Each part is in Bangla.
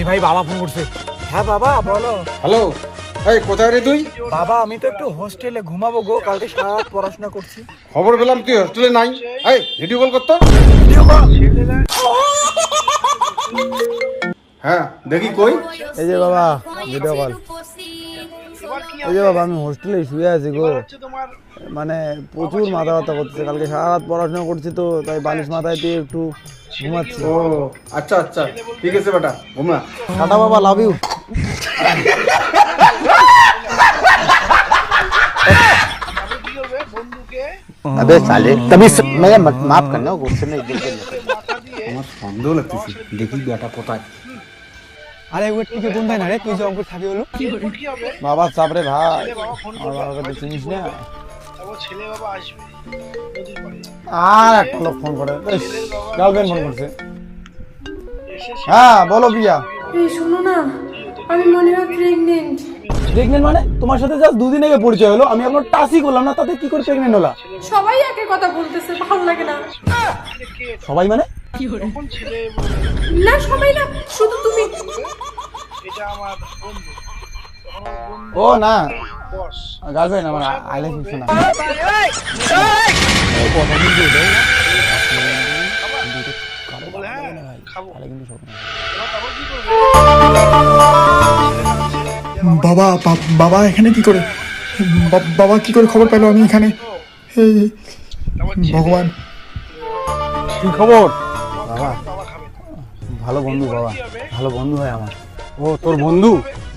এই ভাই বাবা ফোন করছে। হ্যাঁ বাবা বলো। হ্যালো, এই কোথায় রে তুই? বাবা আমি তো একটু হোস্টেলে ঘুমাবো গো, কালকে সারা রাত পড়াশোনা করছি। খবর পেলাম তুই হোস্টেলে নাই। এই ভিডিও কল করতো। হ্যাঁ দেখি কই। এই যে বাবা ভিডিও কল। এই যে বাবা আমি হোস্টেলে শুয়ে আছি গো, মানে প্রচুর মাথা ব্যথা করছে, কালকে সারা রাত পড়াশোনা করছি তো তাই বালিশ মাথায় দিয়ে একটু ঘুমাচ্ছি। ও আচ্ছা আচ্ছা ঠিক আছে বেটা, ঘুমা। টাটা বাবা, লাভ ইউ। अबे साले तभी मैं माफ करना गुस्से में दिल कर আমার সন্দেহ লাগতেছে, দেখি বেটা কোথায়। আরে ওয়েট থেকে কোন ভাই না রে, তুই যে অঙ্কুর থাকি হলো বাবা চাপ রে ভাই, আমার বাবাকে চিনিস না। আর একটা লোক ফোন করে, গার্লফ্রেন্ড ফোন করছে। হ্যাঁ বলো প্রিয়া। এই শোনো না, আমি মনে হয় প্রেগনেন্ট। প্রেগনেন্ট মানে? তোমার সাথে জাস্ট দুদিন আগে পরিচয় হলো, আমি আপনার টাচই করলাম না, তাতে কি করে প্রেগনেন্ট হলা? সবাই একই কথা বলতেছে, ভালো লাগে না। সবাই মানে? না সবাই না, শুধু তুমি। ও না গার্লফ্রেন্ড আমার, আই লাইক ইউ না। বাবা বাবা এখানে কি করে? বাবা কি করে খবর পেলো আমি এখানে? এই ভগবান, কি খবর? বাবা ভালো বন্ধু, বাবা ভালো বন্ধু হয় আমার। ও তোর বন্ধু?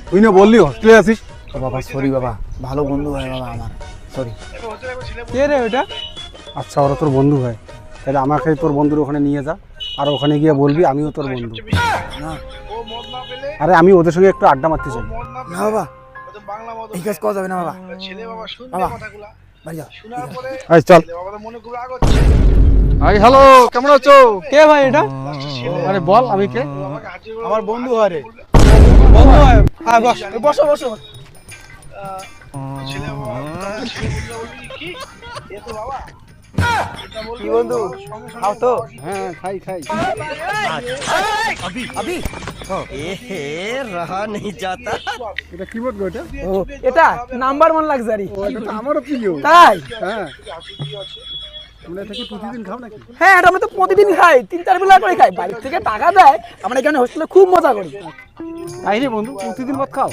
তুই না বললি হোস্টেলে আছিস? ও বাবা সরি বাবা, ভালো বন্ধু হয় বাবা আমার, সরি। কে রে ওটা? আচ্ছা ওরা তোর বন্ধু হয়, তাহলে আমাকে তোর বন্ধুর ওখানে নিয়ে যা, আর ওখানে গিয়ে বলবি আমিও তোর বন্ধু। না আরে আমি ওদের সঙ্গে একটু আড্ডা মারতে চাই। না বাবা এই কাজ করা যাবে না বাবা। বাবা বাড়ি যাও। এই চল। হাই হ্যালো, কেমন আছো? কে ভাই এটা? আরে বল আমি কে? আমার বন্ধু হয় রে। বন্ধু হয়? হ্যাঁ বস, বসো বসো। কি বন্ধু খাও তো? হ্যাঁ খাই খাই। আবি रहा नहीं जाता। এটা কি বলবো এটা? ও এটা নাম্বার 1 লাক্সারি। ও এটা তো আমারও প্রিয়। তাই? হ্যাঁ তোমরা এটা কি প্রতিদিন খাও নাকি? হ্যাঁ এটা আমি তো প্রতিদিন খাই, 3-4 বেলা করে খাই, বাড়ি থেকে টাকা দেয়, আমরা এখানে হোস্টেলে খুব মজা করি। তাই রে বন্ধু, প্রতিদিন ভাত খাও?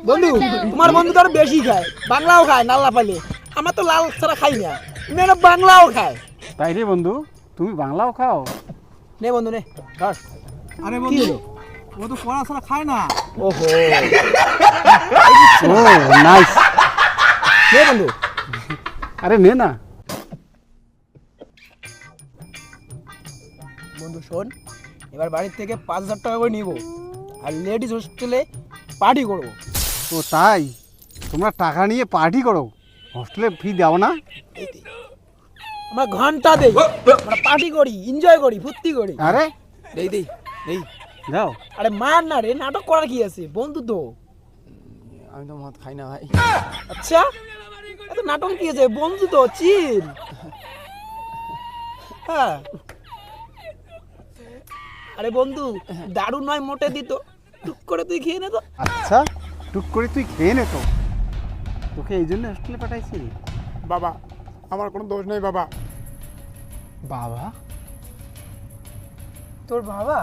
বন্ধু তোমার বন্ধু তো আরো বেশি খায়, বাংলাও খায় নাল্লা পালে, আমার তো লাল ছাড়া খাই না, মেয়েরা বাংলাও খায়। তাই রে বন্ধু, তুমি বাংলাও খাও? নে বন্ধু নে ধর। আরে বন্ধু ও তো পড়া ছাড়া খায় না। ওহো ও নাইস। নে বন্ধু। আরে নে না। বন্ধু শোন, এবার বাড়ির থেকে 5,000 টাকা করে নিব, আর লেডিস হোস্টেলে পার্টি করবো। ও তাই? তোমরা টাকা নিয়ে পার্টি করো, হোস্টেলে ফি দাও না? আমরা ঘন্টা দেই, আমরা পার্টি করি, এনজয় করি, ফুর্তি করি। আরে দেই দেই দেই। যাও। আরে মার না রে, নাটক করার কি আছে, বন্ধু তো। আমি তো মদ খাই না ভাই। আচ্ছা এত নাটক কি আছে, বন্ধু তো, চিল। হ্যাঁ আরে বন্ধু দারু নয় মোটে দিত, টুক করে তুই খেয়ে নে তো। আচ্ছা টুক করে তুই খেয়ে নে তো, তোকে এই জন্য হোস্টেলে পাঠাইছি। বাবা আমার কোনো দোষ নেই বাবা। বাবা? তোর বাবা?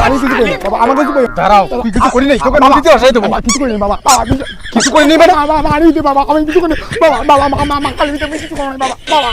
আমি কিছু করি বাবা, আমার কিছু করি। দাঁড়াও, তুই কিছু করি নাই, তোকে নদীতে আসাই দেবো। বাবা কিছু করি না বাবা, কিছু করি নি মানে? বাবা আমি দিই বাবা, আমি কিছু করি না বাবা, বাবা মা কালি দিতে আমি কিছু করি না বাবা, বাবা।